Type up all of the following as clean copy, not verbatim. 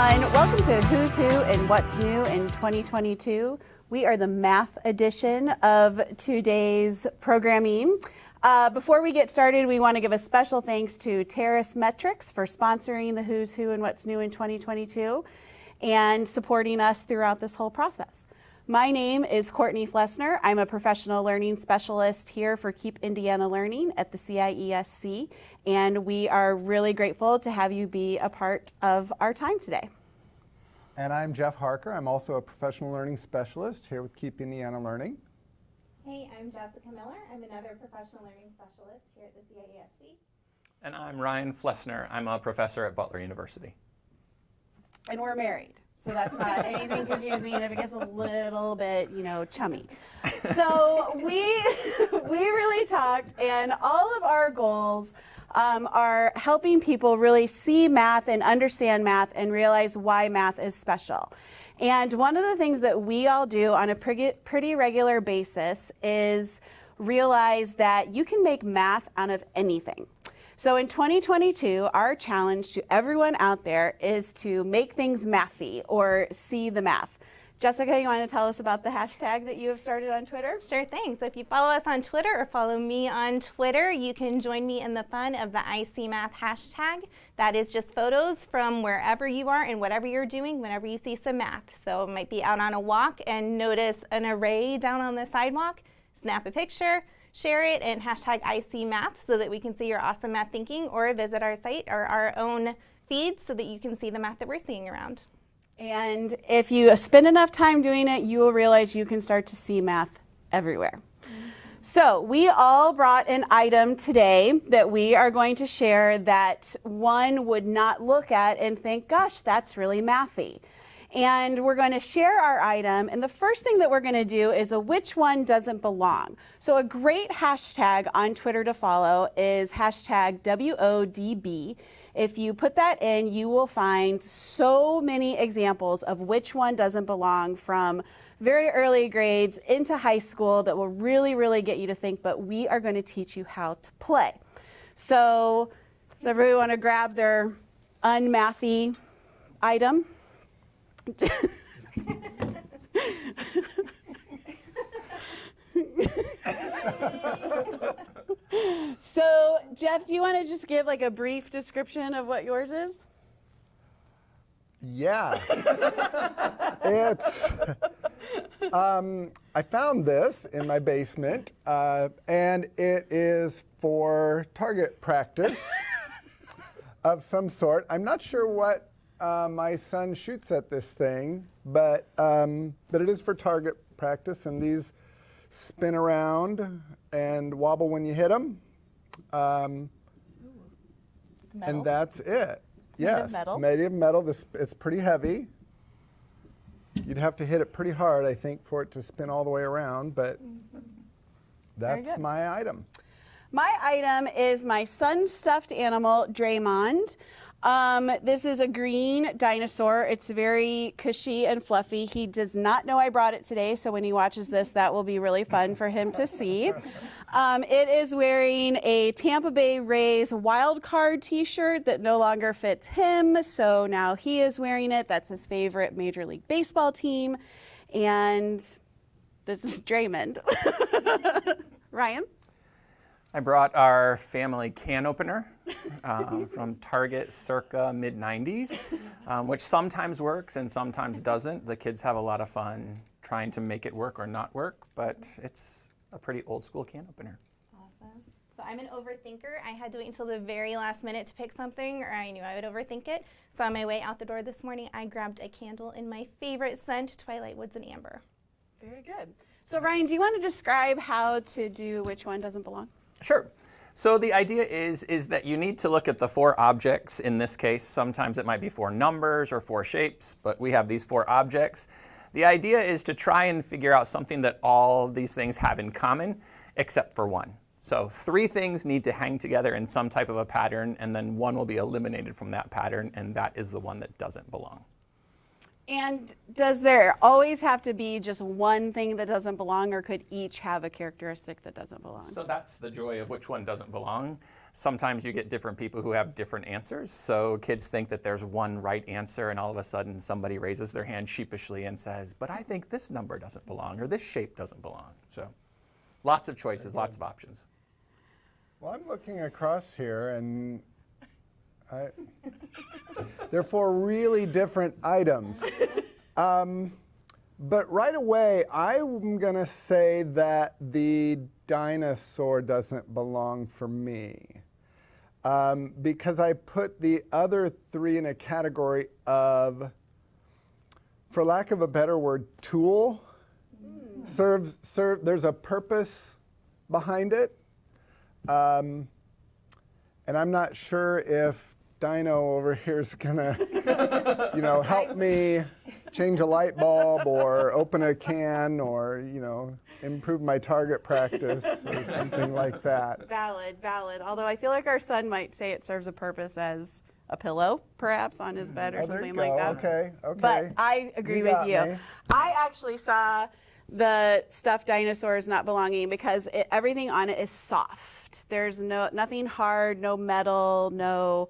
everyone. Welcome to Who's Who and What's New in 2022. We are the math edition of today's programming. Before we get started, we want to give a special thanks to Terrace Metrics for sponsoring the Who's Who and What's New in 2022 and supporting us throughout this whole process. My name is Courtney Flessner. I'm a professional learning specialist here for Keep Indiana Learning at the CIESC, and we are really grateful to have you be a part of our time today. And I'm Jeff Harker. I'm also a professional learning specialist here with Keep Indiana Learning. Hey, I'm Jessica Miller. I'm another professional learning specialist here at the CIESC. And I'm Ryan Flessner. I'm a professor at Butler University. And we're married. So that's not anything confusing if it gets a little bit, chummy. So we really talked, and all of our goals are helping people really see math and understand math and realize why math is special. And one of the things that we all do on a pretty regular basis is realize that you can make math out of anything. So in 2022, our challenge to everyone out there is to make things mathy or see the math. Jessica, you want to tell us about the hashtag that you have started on Twitter? Sure thing. So if you follow us on Twitter or follow me on Twitter, you can join me in the fun of the ICMath hashtag. That is just photos from wherever you are and whatever you're doing whenever you see some math. So it might be out on a walk and notice an array down on the sidewalk, snap a picture, share it, and hashtag ICMath so that we can see your awesome math thinking, or visit our site or our own feed so that you can see the math that we're seeing around. And if you spend enough time doing it, you will realize you can start to see math everywhere. So we all brought an item today that we are going to share that one would not look at and think, gosh, that's really mathy. And we're going to share our item, and the first thing that we're going to do is a which one doesn't belong. So a great hashtag on Twitter to follow is hashtag WODB. If you put that in, you will find so many examples of which one doesn't belong from very early grades into high school that will really, really get you to think, but we are going to teach you how to play. So does everybody want to grab their unmathy item? So, Jeff, do you want to just give like a brief description of what yours is? Yeah. It's, I found this in my basement, and it is for target practice of some sort. I'm not sure what my son shoots at this thing, but it is for target practice, and these spin around and wobble when you hit them. And that's it. Yes, made of metal. This it's pretty heavy. You'd have to hit it pretty hard, I think, for it to spin all the way around, but that's my item. My item is my son's stuffed animal, Draymond. This is a green dinosaur. It's very cushy and fluffy. He does not know I brought it today, so when he watches this, that will be really fun for him to see. It is wearing a Tampa Bay Rays wild card t-shirt that no longer fits him, so now he is wearing it. That's his favorite Major League Baseball team, and this is Draymond. Ryan? I brought our family can opener from Target circa mid-90s, which sometimes works and sometimes doesn't. The kids have a lot of fun trying to make it work or not work, but it's a pretty old school can opener. Awesome. So I'm an overthinker. I had to wait until the very last minute to pick something, or I knew I would overthink it. So on my way out the door this morning, I grabbed a candle in my favorite scent, Twilight Woods and Amber. Very good. So Ryan, do you want to describe how to do which one doesn't belong? Sure. So the idea is that you need to look at the four objects. In this case, sometimes it might be four numbers or four shapes, but we have these four objects. The idea is to try and figure out something that all these things have in common, except for one. So three things need to hang together in some type of a pattern, and then one will be eliminated from that pattern, and that is the one that doesn't belong. And does there always have to be just one thing that doesn't belong, or could each have a characteristic that doesn't belong? So that's the joy of which one doesn't belong. Sometimes you get different people who have different answers. So kids think that there's one right answer, and all of a sudden somebody raises their hand sheepishly and says, but I think this number doesn't belong, or this shape doesn't belong. So lots of choices, lots of options. Well, I'm looking across here, and they're 4 really different items. But right away, I'm going to say that the dinosaur doesn't belong for me. Because I put the other 3 in a category of, for lack of a better word, tool. There's a purpose behind it. And I'm not sure if Dino over here is gonna, help me change a light bulb or open a can or, improve my target practice or something like that. Valid. Although I feel like our son might say it serves a purpose as a pillow, perhaps, on his bed or something like that. Okay. But I agree You with got you. me. I actually saw the stuffed dinosaurs not belonging because everything on it is soft. There's nothing hard, no metal, no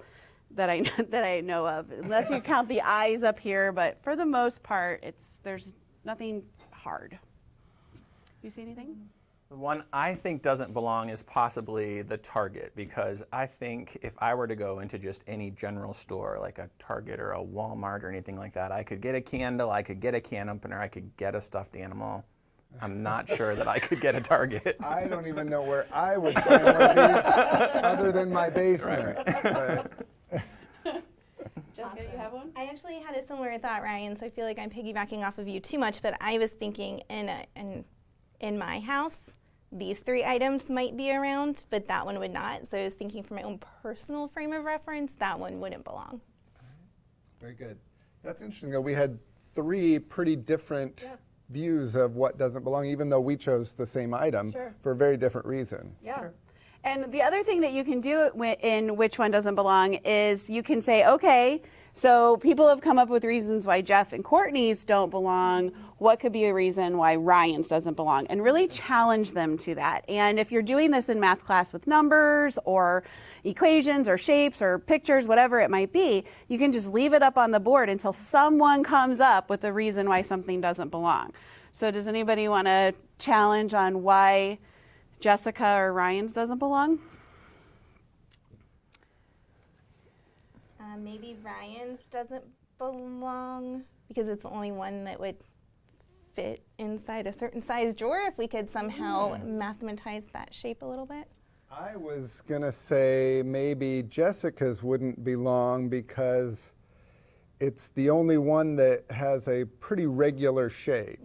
that I know of, unless you count the eyes up here. But for the most part, there's nothing hard. You see anything? The one I think doesn't belong is possibly the Target, because I think if I were to go into just any general store, like a Target or a Walmart or anything like that, I could get a candle, I could get a can opener, I could get a stuffed animal. I'm not sure that I could get a Target. I don't even know where I would find one of these other than my basement. But Jessica, you have one? I actually had a similar thought, Ryan, so I feel like I'm piggybacking off of you too much, but I was thinking in my house, these 3 items might be around, but that one would not. So I was thinking from my own personal frame of reference, that one wouldn't belong. very good. That's interesting, though. We had 3 pretty different views of what doesn't belong, even though we chose the same item for a very different reason. Yeah. Sure. And the other thing that you can do in which one doesn't belong is you can say, okay, so people have come up with reasons why Jeff and Courtney's don't belong. What could be a reason why Ryan's doesn't belong? And really challenge them to that. And if you're doing this in math class with numbers or equations or shapes or pictures, whatever it might be, you can just leave it up on the board until someone comes up with a reason why something doesn't belong. So does anybody want to challenge on why Jessica or Ryan's doesn't belong? Maybe Ryan's doesn't belong because it's the only one that would fit inside a certain size drawer if we could somehow mathematize that shape a little bit. I was going to say maybe Jessica's wouldn't belong because it's the only one that has a pretty regular shape.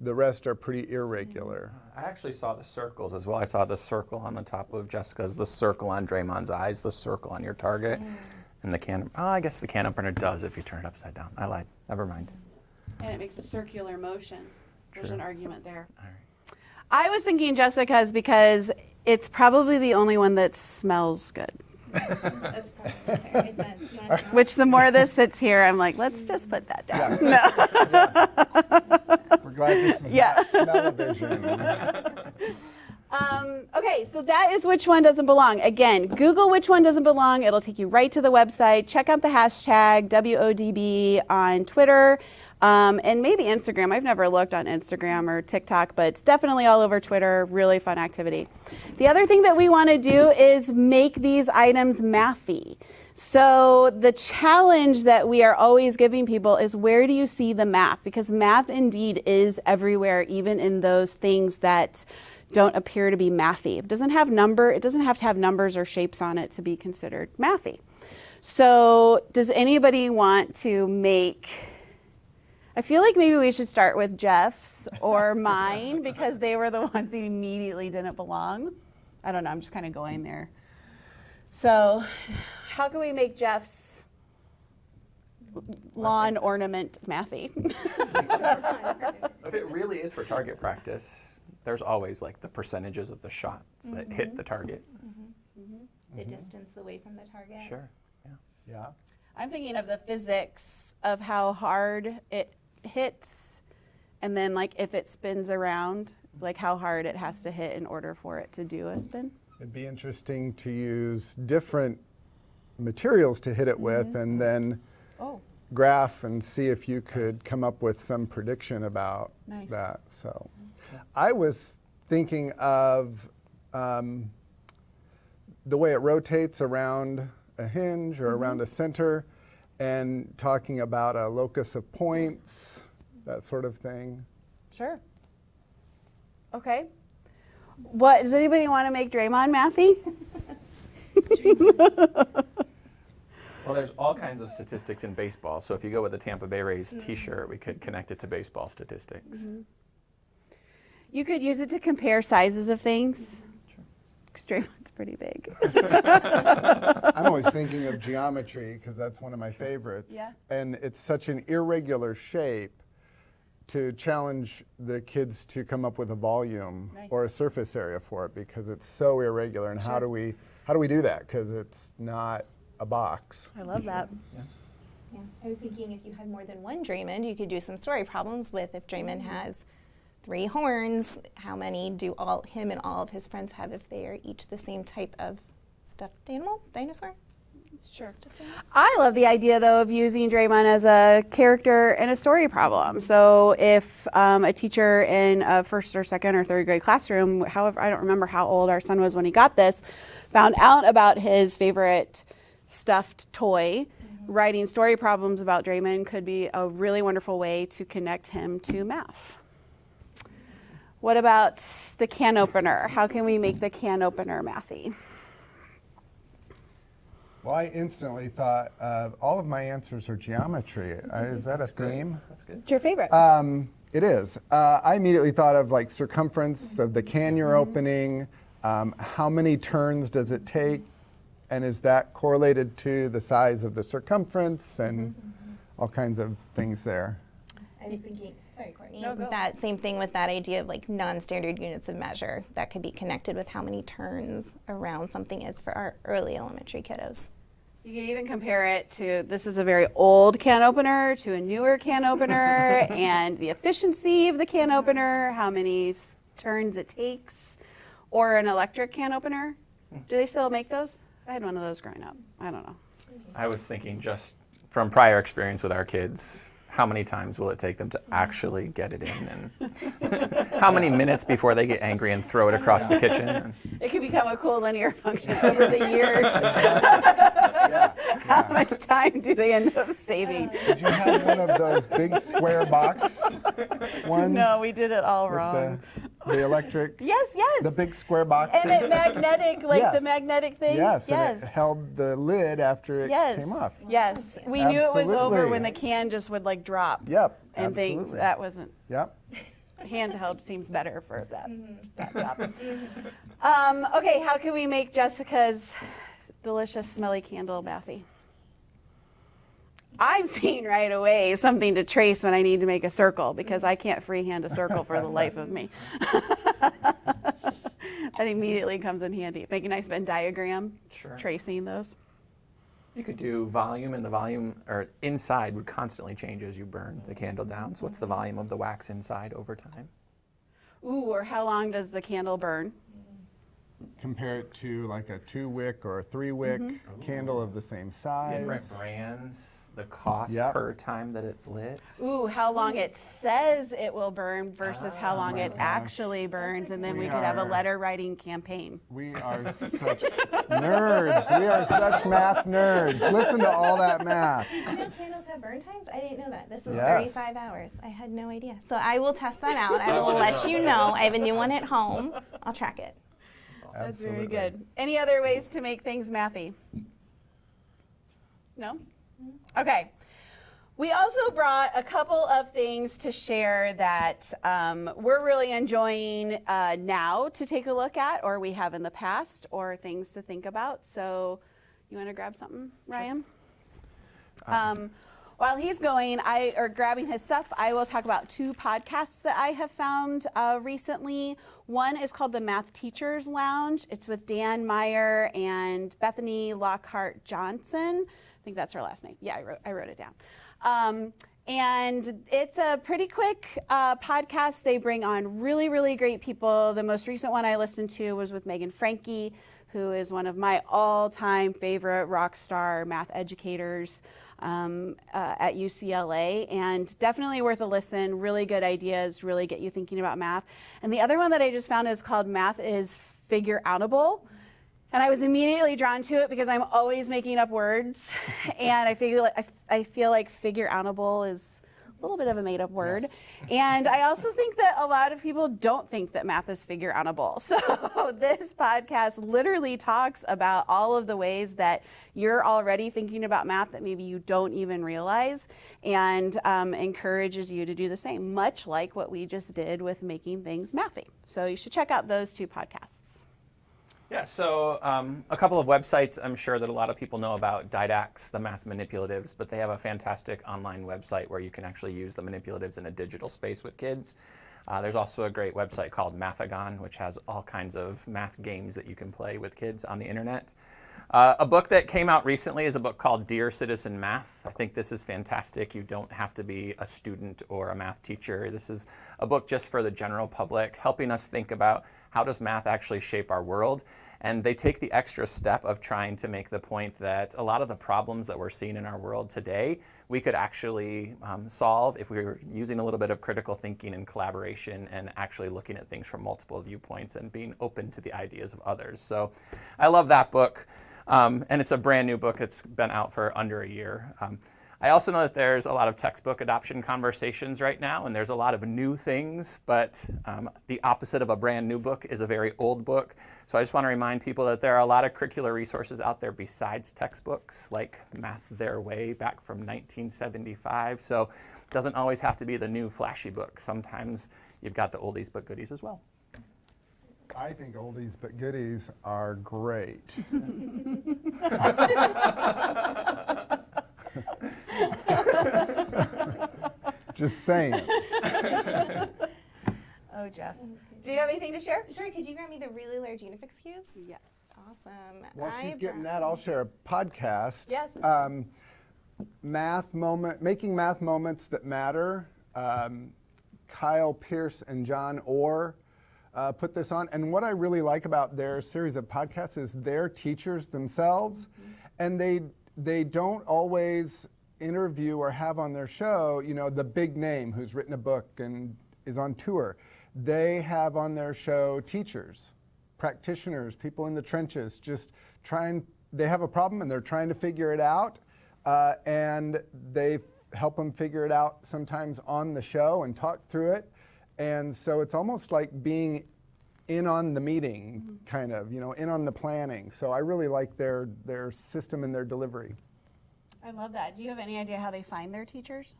The rest are pretty irregular. I actually saw the circles as well. I saw the circle on the top of Jessica's, the circle on Draymond's eyes, the circle on your target, and the can. Oh, I guess the can opener does if you turn it upside down. I lied. Never mind. And it makes a circular motion. There's True. an argument there. All right. I was thinking Jessica's because it's probably the only one that smells good. That's probably fair. It does. Which the more this sits here, I'm like, let's just put that down. We're glad this is not smell-o-vision. Okay, so that is which one doesn't belong. Again, Google which one doesn't belong. It'll take you right to the website. Check out the hashtag WODB on Twitter and maybe Instagram. I've never looked on Instagram or TikTok, but it's definitely all over Twitter. Really fun activity. The other thing that we want to do is make these items mathy. So the challenge that we are always giving people is, where do you see the math? Because math indeed is everywhere, even in those things that don't appear to be mathy. It doesn't have to have numbers or shapes on it to be considered mathy. So does anybody want to make, I feel like maybe we should start with Jeff's or mine because they were the ones that immediately didn't belong. I don't know, I'm just kind of going there. So how can we make Jeff's lawn ornament mathy? If it really is for target practice, there's always like the percentages of the shots that hit the target. The distance away from the target. Sure. Yeah. Yeah. I'm thinking of the physics of how hard it hits, and then like if it spins around, like how hard it has to hit in order for it to do a spin. It'd be interesting to use different materials to hit it with and then graph and see if you could come up with some prediction about that. So I was thinking of the way it rotates around a hinge or around a center and talking about a locus of points, that sort of thing. Sure. Okay. What does anybody want to make Draymond mathy? Well, there's all kinds of statistics in baseball. So if you go with the Tampa Bay Rays T-shirt, we could connect it to baseball statistics. You could use it to compare sizes of things. Draymond's pretty big. I'm always thinking of geometry because that's one of my favorites. Yeah. And it's such an irregular shape to challenge the kids to come up with a volume or a surface area for it because it's so irregular. And how do we do that? Because it's not a box. I love that. Yeah, I was thinking if you had more than one Draymond, you could do some story problems with if Draymond has 3 horns, how many do him and all of his friends have if they are each the same type of stuffed animal, dinosaur? Sure. I love the idea, though, of using Draymond as a character in a story problem. So if a teacher in a first or second or third grade classroom, however, I don't remember how old our son was when he got this, found out about his favorite stuffed toy, writing story problems about Draymond could be a really wonderful way to connect him to math. What about the can opener? How can we make the can opener mathy? Well, I instantly thought all of my answers are geometry. Is that a theme? That's good. What's your favorite? It is. I immediately thought of like circumference of the can you're opening. How many turns does it take? And is that correlated to the size of the circumference and all kinds of things there? I was thinking, sorry, Courtney, No, go. that same thing with that idea of like non-standard units of measure that could be connected with how many turns around something is for our early elementary kiddos. You can even compare it to, this is a very old can opener to a newer can opener and the efficiency of the can opener, how many turns it takes, or an electric can opener. Do they still make those? I had one of those growing up. I don't know. I was thinking just from prior experience with our kids, how many times will it take them to actually get it in? And how many minutes before they get angry and throw it across the kitchen? It could become a cool linear function over the years. How much time do they end up saving? Did you have one of those big square box ones? No, we did it all with wrong. The electric? Yes. The big square boxes? And it magnetic, like the Yes. magnetic thing? Yes, and it held the lid after it came off. Yes. We knew it was over Absolutely. when the can just would like drop. Yep, And things. absolutely. That wasn't. Yep. Handheld seems better for that job. Okay, how can we make Jessica's delicious smelly candle mathy? I'm seeing right away something to trace when I need to make a circle because I can't freehand a circle for the life of me. That immediately comes in handy. Make a nice Venn diagram, Sure. tracing those. You could do volume, and the volume or inside would constantly change as you burn the candle down. So what's the volume of the wax inside over time? Ooh, or how long does the candle burn? Compare it to like a 2-wick or a 3-wick candle of the same size. Different brands, the cost Yep. per time that it's lit. Ooh, how long it says it will burn versus how long it gosh. actually burns, and then we We could have a are- letter writing campaign. We are such nerds. We are such math nerds. Listen to all that math. Did you know candles have burn times? I didn't know that. This is Yes. 35 hours. I had no idea. So I will test that out. I will let you know. I have a new one at home. I'll track it. That's very good. Any other ways to make things mathy? No? Okay. We also brought a couple of things to share that we're really enjoying now to take a look at, or we have in the past, or things to think about. So you want to grab something, Ryan? While he's going, or grabbing his stuff, I will talk about 2 podcasts that I have found recently. One is called the Math Teachers Lounge. It's with Dan Meyer and Bethany Lockhart Johnson. I think that's her last name. Yeah, I wrote it down. And it's a pretty quick podcast. They bring on really, really great people. The most recent one I listened to was with Megan Franke, who is one of my all-time favorite rock star math educators at UCLA, and definitely worth a listen. Really good ideas, really get you thinking about math. And the other one that I just found is called Math is Figure Outable. And I was immediately drawn to it because I'm always making up words, and I feel like figure outable is a little bit of a made-up word. Yes. And I also think that a lot of people don't think that math is figure outable. So this podcast literally talks about all of the ways that you're already thinking about math that maybe you don't even realize, and encourages you to do the same, much like what we just did with making things mathy. So you should check out those two podcasts. Yeah, so a couple of websites I'm sure that a lot of people know about: Didax, the math manipulatives, but they have a fantastic online website where you can actually use the manipulatives in a digital space with kids. There's also a great website called Mathagon, which has all kinds of math games that you can play with kids on the internet. A book that came out recently is a book called Dear Citizen Math. I think this is fantastic. You don't have to be a student or a math teacher. This is a book just for the general public, helping us think about how does math actually shape our world. And they take the extra step of trying to make the point that a lot of the problems that we're seeing in our world today, we could actually solve if we were using a little bit of critical thinking and collaboration and actually looking at things from multiple viewpoints and being open to the ideas of others. So I love that book. And it's a brand new book. It's been out for under a year. I also know that there's a lot of textbook adoption conversations right now, and there's a lot of new things, but the opposite of a brand new book is a very old book. So I just want to remind people that there are a lot of curricular resources out there besides textbooks, like Math Their Way back from 1975. So it doesn't always have to be the new flashy book. Sometimes you've got the oldies but goodies as well. I think oldies but goodies are great. Just saying. Oh, Jeff. Do you have anything to share? Sure, could you grab me the really large Unifix cubes? Yes. Awesome. While she's getting that, I'll share a podcast. Yes. Making math moments that matter. Kyle Pierce and John Orr put this on. And what I really like about their series of podcasts is they're teachers themselves, and they don't always interview or have on their show, the big name who's written a book and is on tour. They have on their show teachers, practitioners, people in the trenches, they have a problem and they're trying to figure it out, and they help them figure it out sometimes on the show and talk through it. And so it's almost like being in on the meeting, kind of, in on the planning. So I really like their system and their delivery. I love that. Do you have any idea how they find their teachers?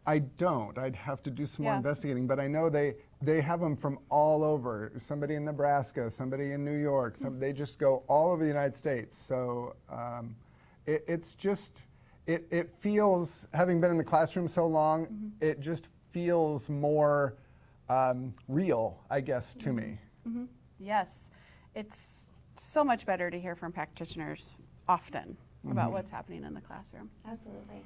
I don't. I'd have to do some more investigating, but I know they have them from all over. Somebody in Nebraska, somebody in New York. They just go all over the United States. So it feels, having been in the classroom so long, it just feels more real, I guess, to me. Yes. It's so much better to hear from practitioners often about what's happening in the classroom. Absolutely.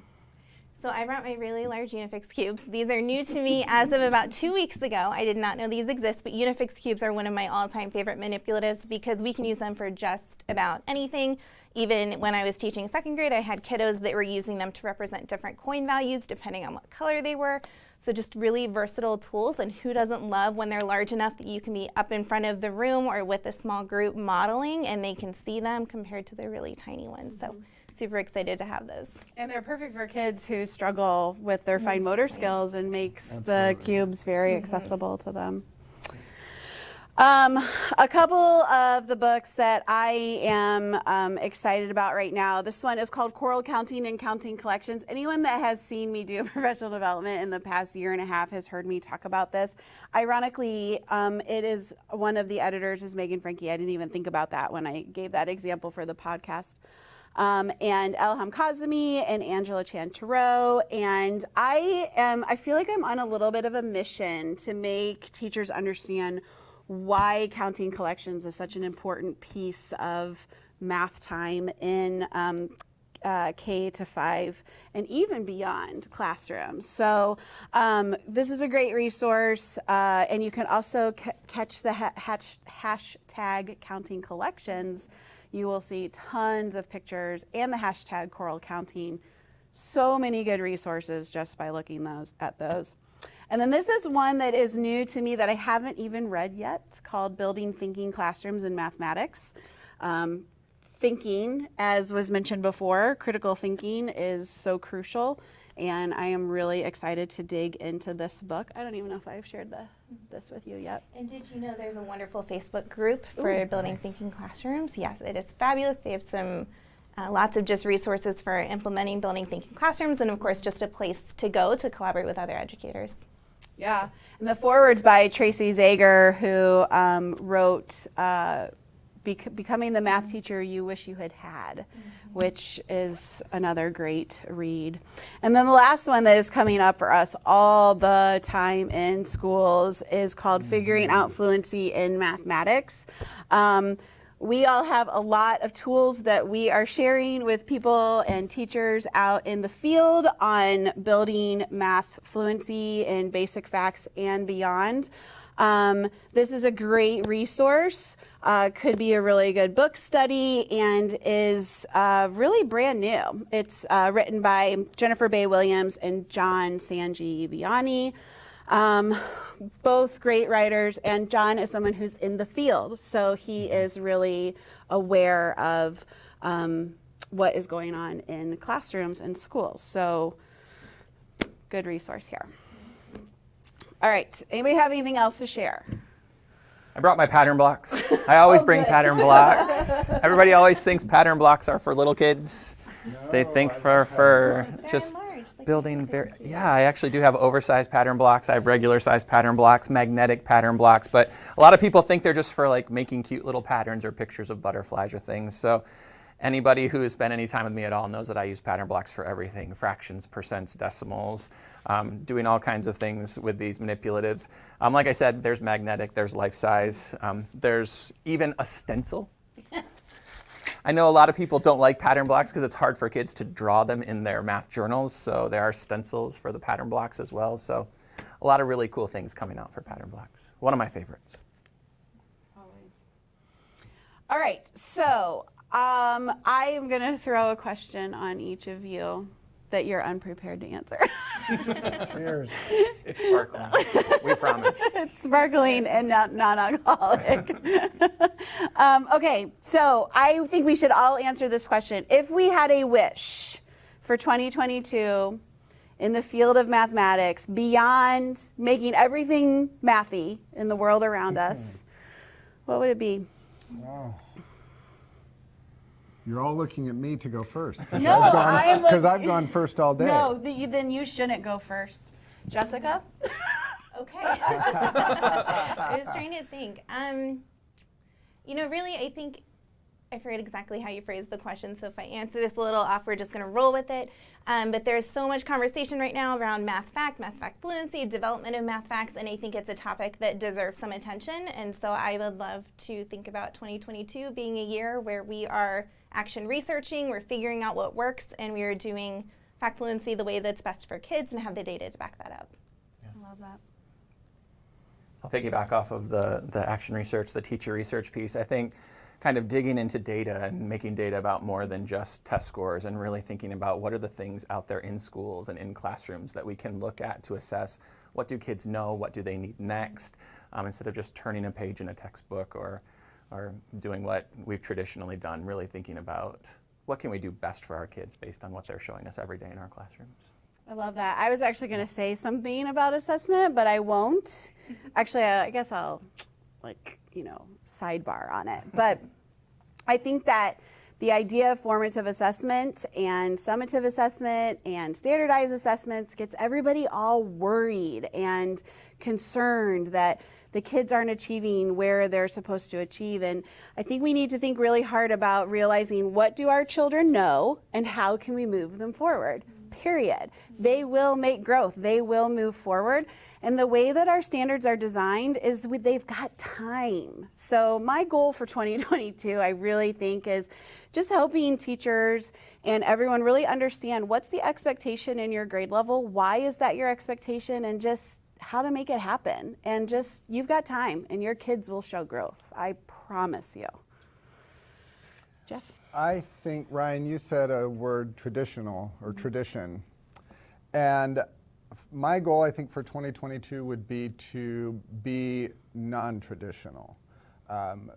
So I brought my really large Unifix cubes. These are new to me as of about 2 weeks ago. I did not know these exist, but Unifix cubes are one of my all-time favorite manipulatives because we can use them for just about anything. Even when I was teaching second grade, I had kiddos that were using them to represent different coin values depending on what color they were. So just really versatile tools, and who doesn't love when they're large enough that you can be up in front of the room or with a small group modeling and they can see them compared to the really tiny ones. So super excited to have those. And they're perfect for kids who struggle with their fine motor skills, and makes the cubes very accessible to them. A couple of the books that I am excited about right now. This one is called Choral Counting and Counting Collections. Anyone that has seen me do professional development in the past year and a half has heard me talk about this. Ironically, it is one of the editors is Megan Franke. I didn't even think about that when I gave that example for the podcast. And Elham Kazemi and Angela Chantereau. And I feel like I'm on a little bit of a mission to make teachers understand why counting collections is such an important piece of math time in K to 5 and even beyond classrooms. So this is a great resource, and you can also catch the hashtag counting collections. You will see tons of pictures and the hashtag choral counting. So many good resources just by looking at those. And then this is one that is new to me that I haven't even read yet, called Building Thinking Classrooms in Mathematics. Thinking, as was mentioned before, critical thinking is so crucial, and I am really excited to dig into this book. I don't even know if I've shared this with you yet. And did you know there's a wonderful Facebook group for Building Thinking Classrooms? Yes, it is fabulous. They have some lots of just resources for implementing Building Thinking Classrooms, and of course just a place to go to collaborate with other educators. Yeah, and the foreword's by Tracy Zager, who wrote Becoming the Math Teacher You Wish You Had Had, which is another great read. And then the last one that is coming up for us all the time in schools is called Figuring Out Fluency in Mathematics. We all have a lot of tools that we are sharing with people and teachers out in the field on building math fluency in basic facts and beyond. This is a great resource, could be a really good book study, and is really brand new. It's written by Jennifer Bay Williams and John Sanji-Vianney. Both great writers, and John is someone who's in the field, so he is really aware of what is going on in classrooms and schools. So good resource here. All right, anybody have anything else to share? I brought my pattern blocks. I always bring pattern blocks. Everybody always thinks pattern blocks are for little kids. They think for just building yeah, I actually do have oversized pattern blocks. I have regular sized pattern blocks, magnetic pattern blocks, but a lot of people think they're just for like making cute little patterns or pictures of butterflies or things. So anybody who has spent any time with me at all knows that I use pattern blocks for everything: fractions, percents, decimals, doing all kinds of things with these manipulatives. Like I said, there's magnetic, there's life size, there's even a stencil. I know a lot of people don't like pattern blocks because it's hard for kids to draw them in their math journals, so there are stencils for the pattern blocks as well. So a lot of really cool things coming out for pattern blocks. One of my favorites. Always. All right, so I am going to throw a question on each of you that you're unprepared to answer. Cheers. It's sparkling. We promise. It's sparkling and not non-alcoholic. Okay, so I think we should all answer this question. If we had a wish for 2022 in the field of mathematics, beyond making everything mathy in the world around us, what would it be? Wow. You're all looking at me to go first. No, because I've gone first all day. No, then you shouldn't go first. Jessica? Okay. I was trying to think. Really, I think I forget exactly how you phrased the question, so if I answer this a little off, we're just going to roll with it. But there's so much conversation right now around math fact fluency, development of math facts, and I think it's a topic that deserves some attention. And so I would love to think about 2022 being a year where we are action researching, we're figuring out what works, and we are doing fact fluency the way that's best for kids and have the data to back that up. I love that. I'll piggyback off of the action research, the teacher research piece. I think kind of digging into data and making data about more than just test scores, and really thinking about what are the things out there in schools and in classrooms that we can look at to assess what do kids know, what do they need next, instead of just turning a page in a textbook or doing what we've traditionally done, really thinking about what can we do best for our kids based on what they're showing us every day in our classrooms. I love that. I was actually going to say something about assessment, but I won't. Actually, I guess I'll sidebar on it. But I think that the idea of formative assessment and summative assessment and standardized assessments gets everybody all worried and concerned that the kids aren't achieving where they're supposed to achieve. And I think we need to think really hard about realizing what do our children know and how can we move them forward. period. They will make growth. They will move forward. And the way that our standards are designed is they've got time. So my goal for 2022, I really think, is just helping teachers and everyone really understand what's the expectation in your grade level, why is that your expectation, and just how to make it happen. And just, you've got time and your kids will show growth. I promise you. Jeff? I think, Ryan, you said a word, traditional or tradition. And my goal, I think, for 2022 would be to be non-traditional.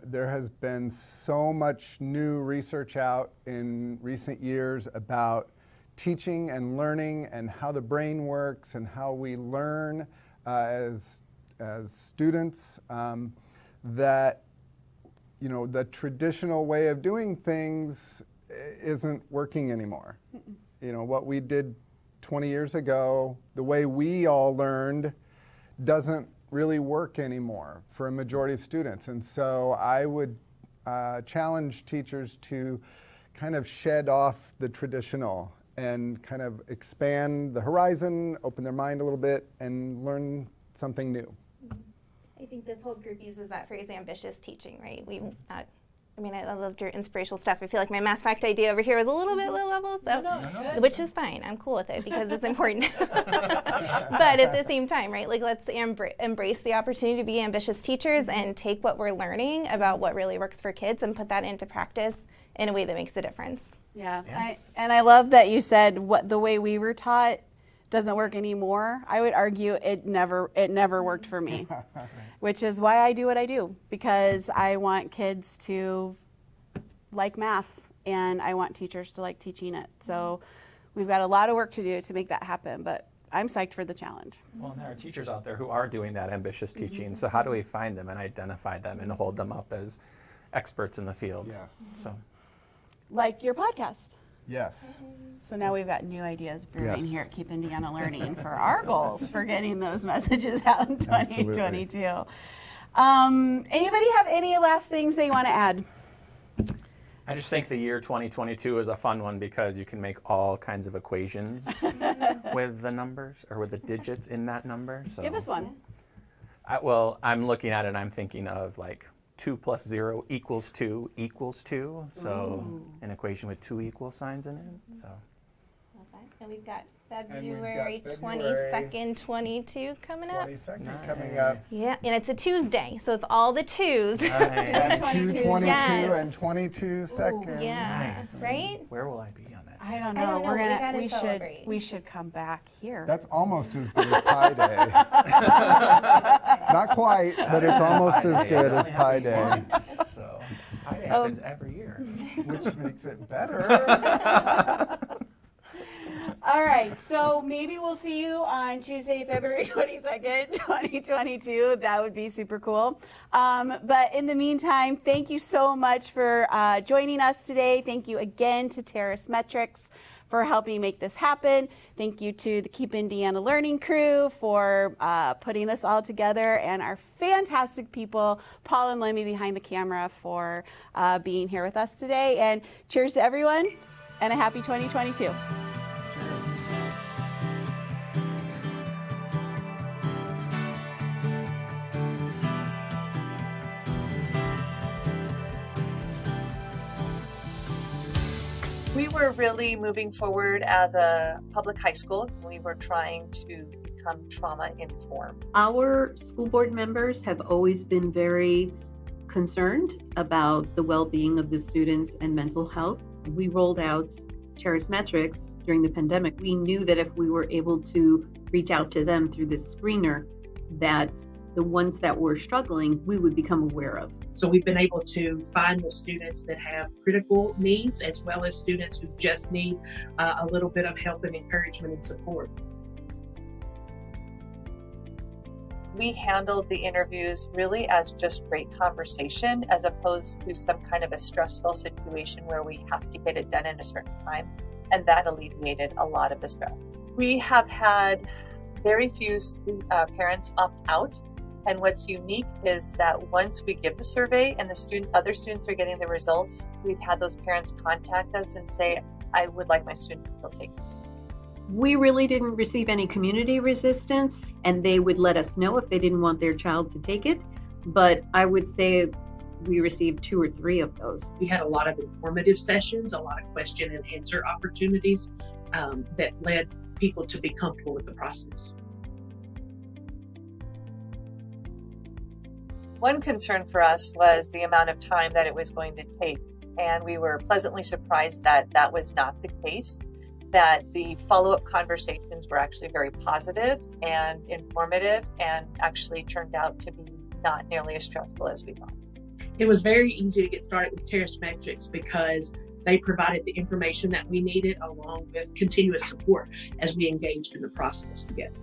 There has been so much new research out in recent years about teaching and learning and how the brain works and how we learn as students, that the traditional way of doing things isn't working anymore. What we did 20 years ago, the way we all learned, doesn't really work anymore for a majority of students. And so I would challenge teachers to kind of shed off the traditional and kind of expand the horizon, open their mind a little bit, and learn something new. I think this whole group uses that phrase, ambitious teaching, right? I loved your inspirational stuff. I feel like my math fact idea over here was a little bit low level, so which is fine. I'm cool with it because it's important. But at the same time, right? Like, let's embrace the opportunity to be ambitious teachers and take what we're learning about what really works for kids and put that into practice in a way that makes a difference. Yeah, Yes. I love that you said the way we were taught doesn't work anymore. I would argue it never worked for me, which is why I do what I do, because I want kids to like math and I want teachers to like teaching it. So we've got a lot of work to do to make that happen, but I'm psyched for the challenge. Well, and there are teachers out there who are doing that ambitious teaching. So how do we find them and identify them and hold them up as experts in the field? Yes. So. Like your podcast. Yes. So now we've got new ideas brewing Yes. here at Keep Indiana Learning for our goals for getting those messages out in 2022. Anybody have any last things they want to add? I just think the year 2022 is a fun one because you can make all kinds of equations with the numbers or with the digits in that number. So Give us one. I'm looking at it and I'm thinking of like 2 plus 0 equals 2 equals 2. So an equation with 2 equal signs in it. So. Love that. And we've got And we've got February February 22nd, 22 coming up. 22nd coming up. Yeah, and it's a Tuesday, so it's all the twos. And 222 Yes. and 22 seconds. Yeah, Nice. right? Where will I be on that? I don't I know. don't know. We gotta We celebrate. should come back here. That's almost as good as Pi Day. Not quite, but it's almost as good as Pi Day, So Pi Day happens every year. which makes it better. All right, so maybe we'll see you on Tuesday, February 22nd, 2022. That would be super cool. But in the meantime, thank you so much for joining us today. Thank you again to Terrace Metrics for helping make this happen. Thank you to the Keep Indiana Learning crew for putting this all together, and our fantastic people, Paul and Lemmy behind the camera, for being here with us today. And cheers to everyone, and a happy 2022. We were really moving forward as a public high school. We were trying to become trauma informed. Our school board members have always been very concerned about the well-being of the students and mental health. We rolled out Terrace Metrics during the pandemic. We knew that if we were able to reach out to them through this screener, that the ones that were struggling, we would become aware of. So we've been able to find the students that have critical needs, as well as students who just need a little bit of help and encouragement and support. We handled the interviews really as just great conversation, as opposed to some kind of a stressful situation where we have to get it done in a certain time. And that alleviated a lot of the stress. We have had very few parents opt out. And what's unique is that once we give the survey and other students are getting the results, we've had those parents contact us and say, I would like my student to still take this. We really didn't receive any community resistance, and they would let us know if they didn't want their child to take it. But I would say we received 2 or 3 of those. We had a lot of informative sessions, a lot of question and answer opportunities that led people to be comfortable with the process. One concern for us was the amount of time that it was going to take, and we were pleasantly surprised that that was not the case, that the follow-up conversations were actually very positive and informative and actually turned out to be not nearly as stressful as we thought. It was very easy to get started with Terrace Metrics because they provided the information that we needed along with continuous support as we engaged in the process together.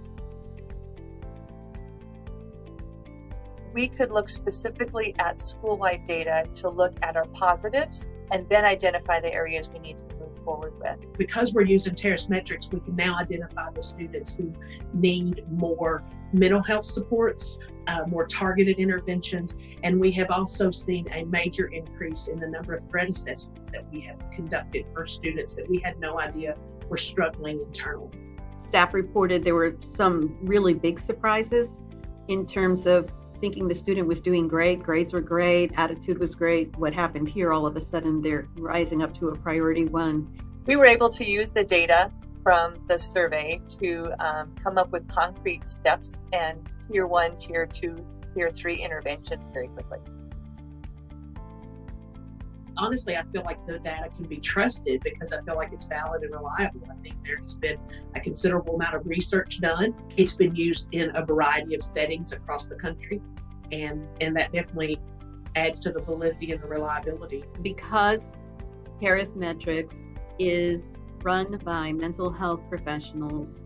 We could look specifically at school-wide data to look at our positives and then identify the areas we need to move forward with. Because we're using Terrace Metrics, we can now identify the students who need more mental health supports, more targeted interventions, and we have also seen a major increase in the number of threat assessments that we have conducted for students that we had no idea were struggling internally. Staff reported there were some really big surprises in terms of thinking the student was doing great, grades were great, attitude was great. What happened here, all of a sudden they're rising up to a priority 1. We were able to use the data from the survey to come up with concrete steps and tier 1, tier 2, tier 3 interventions very quickly. Honestly, I feel like the data can be trusted because I feel like it's valid and reliable. I think there has been a considerable amount of research done. It's been used in a variety of settings across the country, and that definitely adds to the validity and the reliability. Because Terrace Metrics is run by mental health professionals,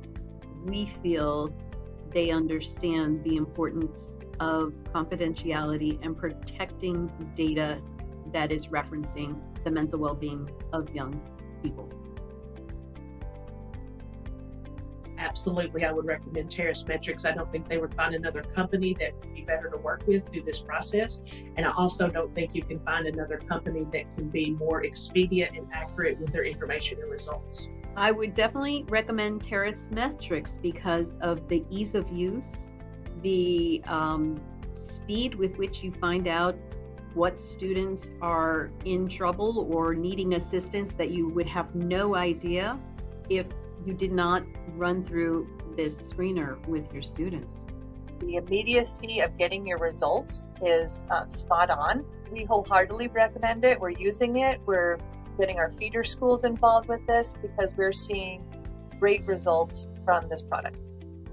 we feel they understand the importance of confidentiality and protecting data that is referencing the mental well-being of young people. Absolutely, I would recommend Terrace Metrics. I don't think they would find another company that would be better to work with through this process. And I also don't think you can find another company that can be more expedient and accurate with their information and results. I would definitely recommend Terrace Metrics because of the ease of use, the speed with which you find out what students are in trouble or needing assistance that you would have no idea if you did not run through this screener with your students. The immediacy of getting your results is spot on. We wholeheartedly recommend it. We're using it. We're getting our feeder schools involved with this because we're seeing great results from this product.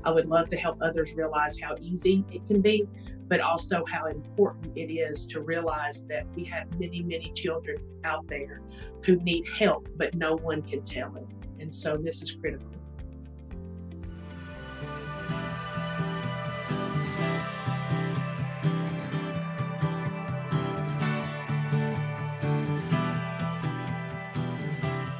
I would love to help others realize how easy it can be, but also how important it is to realize that we have many, many children out there who need help, but no one can tell it. And so this is critical.